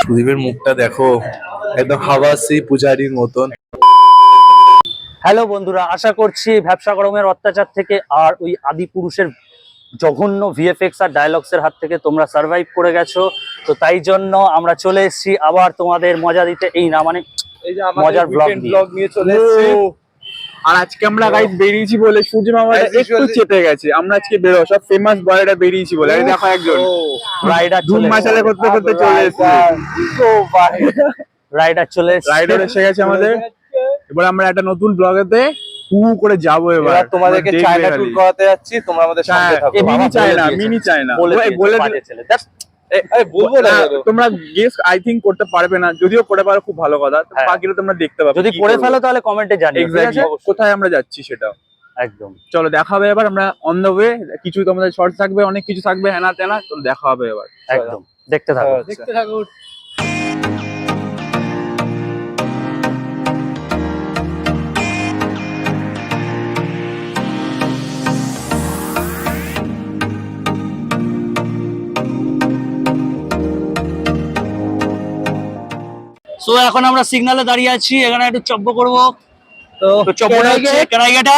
সুদীপের মুখটা দেখো, একদম হাওয়াসি পূজারির মতন। হ্যালো বন্ধুরা, আশা করছি ব্যবসা গরমের অত্যাচার থেকে আর ওই আদি পুরুষের জঘন্য ভিএফএক্স আর ডায়লগস এর হাত থেকে তোমরা সার্ভাইভ করে গেছো। তো তাই জন্য আমরা চলে এসেছি আবার তোমাদের মজা দিতে, এই না মানে এই যে মজার ব্লগ নিয়ে চলে এসেছি। আর আজকে আমরা গাইস বেরিয়েছি বলে সূর্য মামাটা একটু চেপে গেছে। আমরা আজকে বেরো সব ফেমাস বয়রা বেরিয়েছি বলে। এই দেখো একজন রাইডার ধুম মাচালে করতে করতে চলে এসেছে। রাইডার চলে এসেছে, রাইডার এসে গেছে আমাদের। এবার আমরা একটা নতুন ব্লগেতে হু করে যাবো। এবার তোমাদেরকে চায়না ট্যুর করাতে যাচ্ছি, তোমরা আমাদের সঙ্গে থাকো। মিনি চায়না বলে বলবো না, তোমরা গেস আই থিংক করতে পারবে না, যদিও করে পারো খুব ভালো কথা। বাকিটা তোমরা দেখতে পাবে, যদি করে ফেলো তাহলে কমেন্টে জানিও ঠিক আছে কোথায় আমরা যাচ্ছি সেটা। একদম চলো দেখা হবে এবার। আমরা অন দ্য ওয়ে, কিছু তোমাদের শর্ট থাকবে, অনেক কিছু থাকবে, হেনা তেনা। চলো দেখা হবে এবার, একদম দেখতে থাকো। দেখতে থাকো। সো এখন আমরা সিগন্যালে দাঁড়িয়ে আছি, এখানে একটু চব্য করবো। তো চব্বটা হচ্ছে কেরাইঘাটা।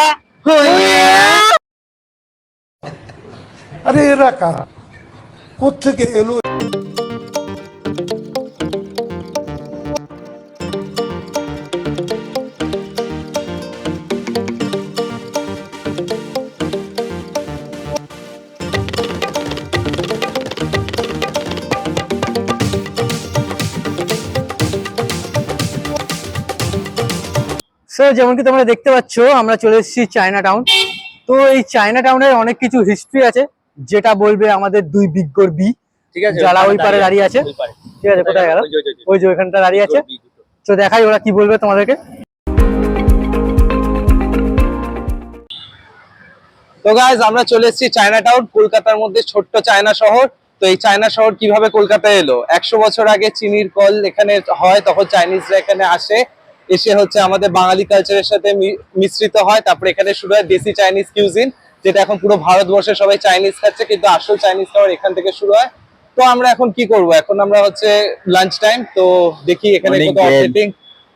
আরে এরা কারা, কোত্থেকে এলো? স্যার যেমন কি তোমরা দেখতে পাচ্ছ, আমরা চলে এসেছি চায়না টাউন। তো এই চায়না টাউনের অনেক কিছু হিস্ট্রি আছে, যেটা বলবে আমাদের দুই বিজ্ঞর বি, ঠিক আছে, যারা ওই পারে দাঁড়িয়ে আছে। ঠিক আছে, কোথায় গেল? ওই যে ওইখানটা দাঁড়িয়ে আছে। তো দেখাই ওরা কি বলবে তোমাদেরকে। তো গাইস আমরা চলে এসেছি চায়না টাউন, কলকাতার মধ্যে ছোট্ট চায়না শহর। তো এই চায়না শহর কিভাবে কলকাতায় এলো? 100 বছর আগে চিনির কল এখানে হয়, তখন চাইনিজরা এখানে আসে, এসে হচ্ছে আমাদের বাঙালি কালচারের সাথে মিশ্রিত হয়। তারপরে এখানে শুরু হয় দেশি চাইনিজ কিউজিন, যেটা এখন পুরো ভারতবর্ষে সবাই চাইনিজ খাচ্ছে, কিন্তু আসল চাইনিজ খাবার এখান থেকে শুরু হয়। তো আমরা এখন কি করব? এখন আমরা হচ্ছে লাঞ্চ টাইম, তো দেখি এখানে কত অপডেটিং।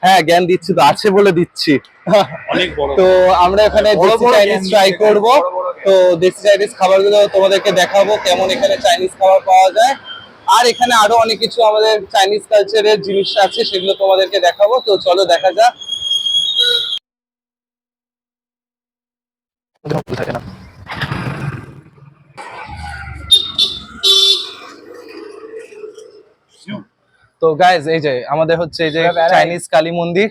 হ্যাঁ, জ্ঞান দিচ্ছি তো, আছে বলে দিচ্ছি। তো আমরা এখানে দেশি চাইনিজ ট্রাই করব। তো দেশি চাইনিজ খাবারগুলো তোমাদেরকে দেখাবো, কেমন এখানে চাইনিজ খাবার পাওয়া যায়। আর এখানে আরো অনেক কিছু আমাদের চাইনিজ কালচারের জিনিস আছে, সেগুলো তোমাদেরকে দেখাবো। তো চলো দেখা যাক। তো গাইজ এই যে আমাদের হচ্ছে এই যে চাইনিজ কালী মন্দির।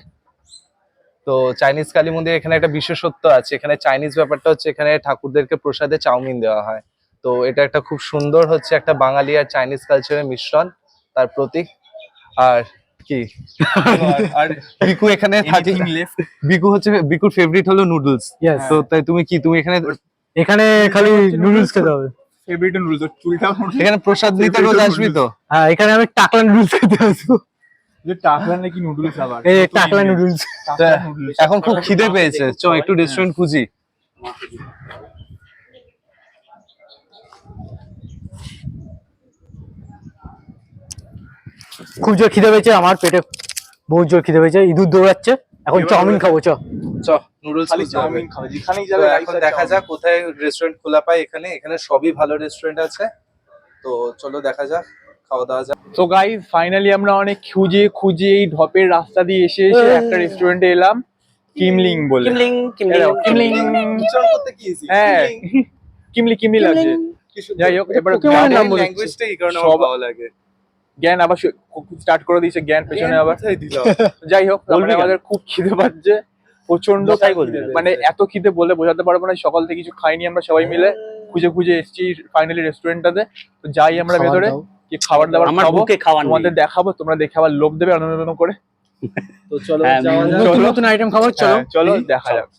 তো চাইনিজ কালী মন্দির এখানে একটা বিশেষত্ব আছে। এখানে চাইনিজ ব্যাপারটা হচ্ছে এখানে ঠাকুরদেরকে প্রসাদে চাউমিন দেওয়া হয়। তো এটা একটা খুব সুন্দর হচ্ছে একটা বাঙালি আর চাইনিজ কালচারের মিশ্রণ, তার প্রতীক। আর কি আর বিকু এখানে থাকে, বিকু হচ্ছে বিকুর ফেভারিট হলো নুডলস। তো তাই তুমি এখানে খালি নুডলস খেতে হবে। ফেভারিট নুডলস, চুলটা এখানে প্রসাদ নিতে রোজ আসবি তো? হ্যাঁ, এখানে আমি টাকলা নুডলস খেতে আসবো। যে টাকলা নাকি নুডলস আবার? এই টাকলা নুডলস। এখন খুব খিদে পেয়েছে, চ একটু রেস্টুরেন্ট খুঁজি। খুব জোর খিদে পেয়েছে আমার, পেটে বহুত জোর খিদে পেয়েছে, ইঁদুর দৌড়াচ্ছে। এখন চাউমিন খাবো, নুডলস চাউমিন খাবে যেখানেই তো যাবে। এখন দেখা যাক কোথায় রেস্টুরেন্ট খোলা পায়। এখানে সবই ভালো রেস্টুরেন্ট আছে। তো চলো দেখা যাক, খাওয়া দাওয়া যাক। তো গাইস ফাইনালি আমরা অনেক খুঁজে এই ঢপের রাস্তা দিয়ে এসে একটা রেস্টুরেন্টে এলাম, কিমলিং বলে। কিমলিং হ্যাঁ, কিমলি লাগছে। যাই হোক, এবার ল্যাঙ্গুয়েজটা এই কারণে আমার ভালো লাগে। জ্ঞান আবার স্টার্ট করে দিয়েছে, জ্ঞান পেছনে আবার। যাই হোক, আমাদের খুব খিদে পাচ্ছে প্রচন্ড, মানে এত খিদে বলে বোঝাতে পারবো না। সকাল থেকে কিছু খাইনি, আমরা সবাই মিলে খুঁজে এসেছি ফাইনালি রেস্টুরেন্টটাতে। তো যাই আমরা ভেতরে, কি খাবার দাবার খাবো, তোমাদের দেখাবো, তোমরা দেখে আবার লোভ দেবে আনন্দ করে। তো চলো নতুন আইটেম খাবো, চলো দেখা যাক।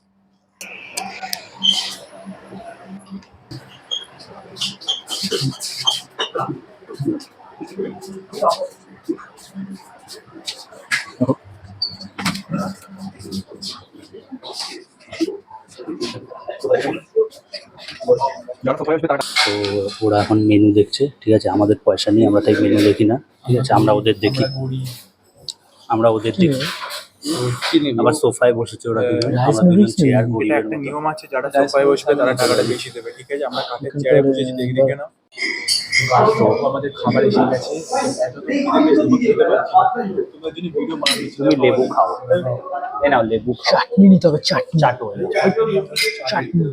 তো ওরা এখন মেনু দেখছে, ঠিক আছে, আমাদের পয়সা নেই, আমরা তাই মেনু দেখি না, ঠিক আছে, আমরা ওদের দেখি, আবার সোফায় বসেছে ওরা দুজন, আমরা দুজন চেয়ার এটা গরিবের একটা মতো। নিয়ম আছে, যারা সোফায় বসবে তারা টাকাটা বেশি দেবে, ঠিক আছে? আমরা কাঠের চেয়ারে বসেছি, দেখে নাও। তো আমাদের খাবার এসে গেছে, এতক্ষণ খিদে পেয়েছে, তোমার জন্য ভিডিও বানাচ্ছি। তুমি লেবু খাও, এই নাও লেবু খাও, চাটনি নিতে হবে, চাটনি। চাটো চাটনি।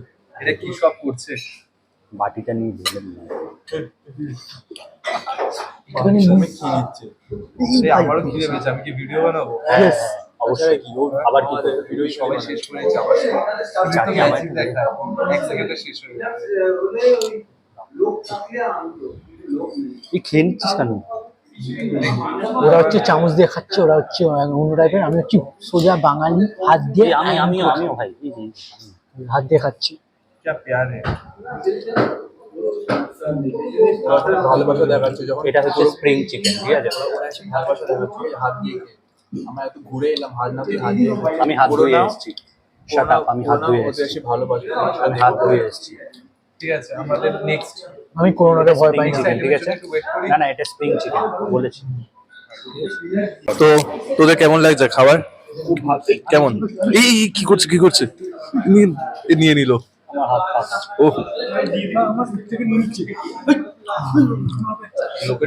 এটা কি সব করছে? বাটিটা নিয়ে ঢেলে নিয়ে এখানে তুমি কি নিচ্ছে? আমারও খিদে পেয়েছে, আমি কি ভিডিও বানাবো? Yes. অবশ্যই কি আবার কি করবে? ভিডিও সবাই শেষ করেছে, আবার চাটনি আমার দেখা এক সেকেন্ডে শেষ হয়ে যাবে। এই খেয়ে নিচ্ছিস কেন? ওরা হচ্ছে চামচ দিয়ে খাচ্ছে, ওরা হচ্ছে অন্য টাইপের, আমি হচ্ছে সোজা বাঙালি, হাত দিয়ে আমিও ভাই, এই যে হাত দিয়ে খাচ্ছি। क्या प्यार है। ভালোবাসা দেখাচ্ছে যখন এটা হচ্ছে স্প্রিং চিকেন, ঠিক আছে, ওরা এসে ভালোবাসা দেখাচ্ছে হাত দিয়ে খেয়ে। আমরা এত ঘুরে এলাম, হাত না দিয়ে হাত দিয়ে খেয়ে। আমি হাত পুরো ধুয়ে নাও, এসেছি, শাট আপ, আমি হাত ধুয়ে ওদের এসেছি, এসে ভালোবাসা, আমি হাত ধুয়ে এসেছি। ঠিক আছে? আমাদের নেক্সট আমি করোনাকে ভয় পাই না। চিকেন, ঠিক আছে, না না এটা স্প্রিং চিকেন বলেছি। তো তোদের কেমন লাগছে খাবার? কেমন? এই কি করছে নিয়ে নিল। আমার হাত পাস ও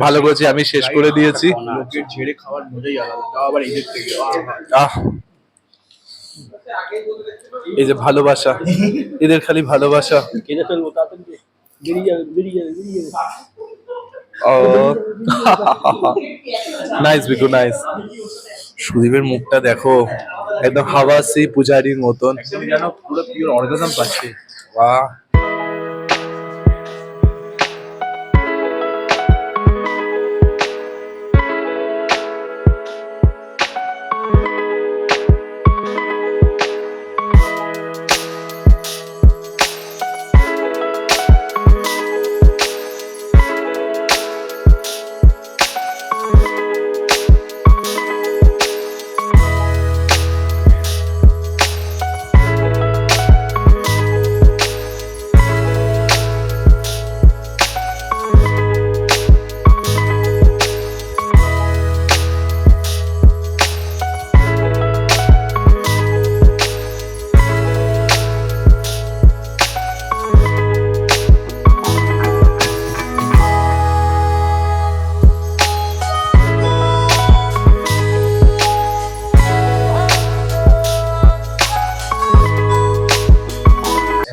ভালো করেছি, আমি শেষ করে দিয়েছি। লোকের ঝেড়ে খাওয়ার মজাই আলাদা, তাও আবার এদের থেকে। আহ এই যে ভালোবাসা, এদের খালি ভালোবাসা। কেঁদে ফেলবো, তাড়াতাড়ি বেরিয়ে যাবে। ও নাইস বিকু, নাইস। সুদীপের মুখটা দেখো, একদম হাওয়াসি পূজারির মতন। একদমই যেন পুরো পিওর অর্গাজম পাচ্ছে। বাহ,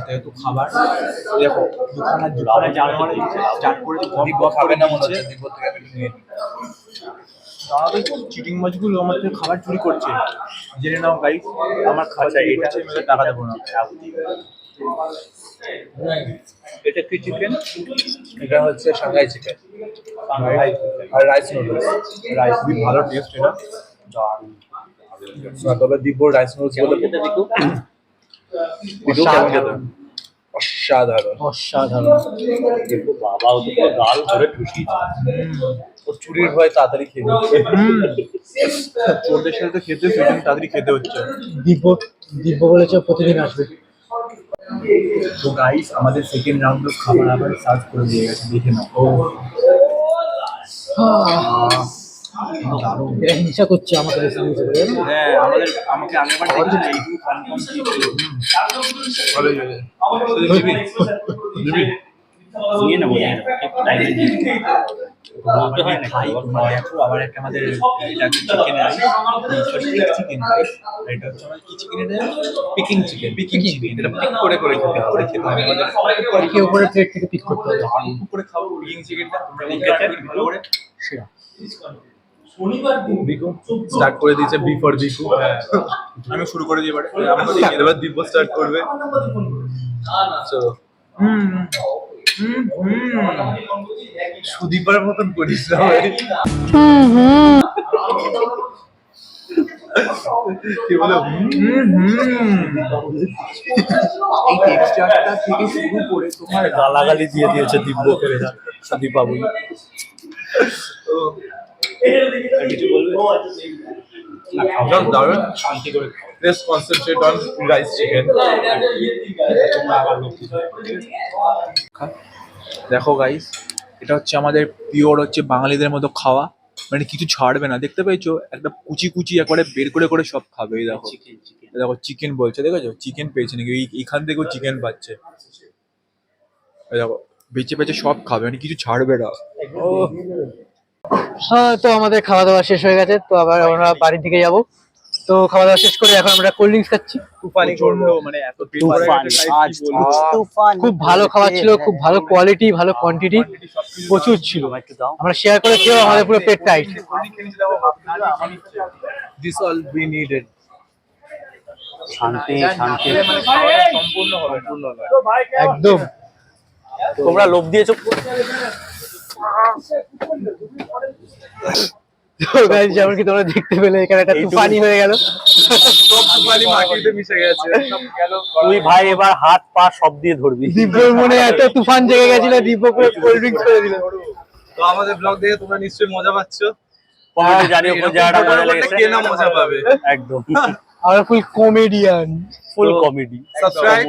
যেহেতু খাবার দেখো দুখানা স্টার্ট করে খাবে না মনে হচ্ছে। চিটিং মাছগুলো আমার থেকে খাবার চুরি করছে, জেনে নাও গাইস। আমার খাবার চুরি করছে, আমি ওদের টাকা দেবো না। এটা কি চিকেন? এটা হচ্ছে সাংহাই চিকেন আর রাইস নুডলস। রাইস খুবই ভালো টেস্ট, এটা তবে দিব্য রাইস নুডলস বলে দিকু কেমন খেতে? অসাধারণ, অসাধারণ। বাবা ও তো পুরো গাল ধরে ঠুসিয়েছে। ও চুরির ভয় তাড়াতাড়ি খেয়ে নিচ্ছে। চোরদের সাথে তো খেতে হচ্ছে, কিন্তু তাড়াতাড়ি খেতে হচ্ছে। দিব্য বলেছে প্রতিদিন আসবে। তো গাইস আমাদের সেকেন্ড রাউন্ড অফ খাবার আবার সার্ভ করে দিয়ে গেছে, দেখে নাও। এটা হিংসা করছে আমাকে বেশি হিংসা করে, জানো? হ্যাঁ আমাকে আগেরবার দেখেছিল এইটুকু কনফার্ম দিয়েছিল। ভালো হয়েছে। দিবি নিয়ে নেবো, টাইমে দিয়ে বলতে হয় না খাই দেখো। আবার একটা আমাদের এটা chicken rice, sorry chicken rice. এটা হচ্ছে আমাদের কি চিকেন? এটা পিকিং চিকেন। এটা পিক করে খেতে হবে। একে উপরে প্লেট থেকে পিক করতে হবে। উপরে খাবো পিকিং চিকেনটা। তোমরা খেতে ভালো করে সেরা। বিকু স্টার্ট করে দিয়েছে, বি ফর বিকু। আমি শুরু করে দিই, এবারে আমাকে দেখিয়ে দেবো। দিব্য স্টার্ট করবে। চলো। সুদীপার মতন করিস না ভাই। কি বলে? এই টেক্সচারটা থেকে শুরু করে তোমার গালাগালি দিয়ে দিয়েছে দিব্য করে সুদীপ বাবু। কিছু বলবে না? খাওয়া দারুণ, শান্তি করে খাও। let's concentrate on rice chicken. দেখো গাইস, এটা হচ্ছে আমাদের পিওর হচ্ছে বাঙালিদের মতো খাওয়া, মানে কিছু ছাড়বে না। দেখতে পেয়েছো একটা কুচি কুচি একবারে বের করে করে সব খাবে। এই দেখো, এই দেখো চিকেন বলছে, দেখেছো চিকেন পেয়েছে নাকি, এইখান থেকেও চিকেন পাচ্ছে। এই দেখো বেঁচে বেঁচে সব খাবে, মানে কিছু ছাড়বে না। হ্যাঁ, তো আমাদের খাওয়া দাওয়া শেষ হয়ে গেছে, তো আবার আমরা বাড়ির দিকে যাব। তো খাওয়া দাওয়া শেষ করে এখন আমরা কোল্ড ড্রিঙ্কস খাচ্ছি। প্রচন্ড, মানে এত পেট ভরে তুফান, গেছে, আজ কি বলবো। তুফান। খুব ভালো খাবার ছিল, খুব ভালো কোয়ালিটি, ভালো কোয়ান্টিটি, প্রচুর ছিল। আমার একটু দাও। আমরা শেয়ার করে খেয়েও আমাদের পুরো পেট tight. This all we needed. শান্তি শান্তি। মানে খাওয়াটা সম্পূর্ণ হবে না। একদম। তোমরা লোভ দিয়েছো। তো guys, যেমন কি তোমরা দেখতে পেলে এখানে একটা তুফানি হয়ে গেল। সব সুপারি মাটিতে মিশে গেছে। তুই ভাই এবার হাত পা সব দিয়ে ধরবি। দিব্যর মনে এত তুফান জেগে গেছিল, দিব্য পুরো কোল্ড ড্রিঙ্কস করে দিল। তো আমাদের ব্লগ দেখে তোমরা নিশ্চয়ই মজা পাচ্ছ। কমেন্টে জানিও কোন জায়গাটা মজা লেগেছে। কে না মজা পাবে। একদম আমরা ফুল কমেডিয়ান। ফুল কমেডি। সাবস্ক্রাইব।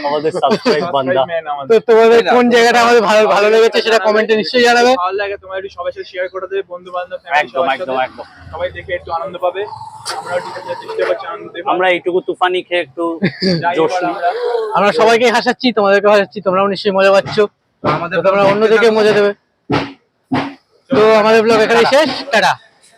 আমাদের সাবস্ক্রাইব বান্দা। তো তোমাদের কোন জায়গাটা আমাদের ভালো ভালো লেগেছে সেটা কমেন্টে নিশ্চয়ই জানাবে। ভালো লাগে তোমরা একটু সবার সাথে শেয়ার করে দেবে, বন্ধু বান্ধব, একদম একদম একদম। সবাই দেখে একটু আনন্দ পাবে। আমরাও ঠিক আছে চেষ্টা করছি আনন্দ দেব। আমরা এইটুকু তুফানি খেয়ে একটু যাই জোশ এবার নিই। আমরা সবাইকে হাসাচ্ছি, তোমাদেরকে হাসাচ্ছি, তোমরাও নিশ্চয়ই মজা পাচ্ছ। আমাদের তো তোমরা অন্যদিকে মজা দেবে। তো আমাদের ব্লগ এখানেই শেষ, টাটা।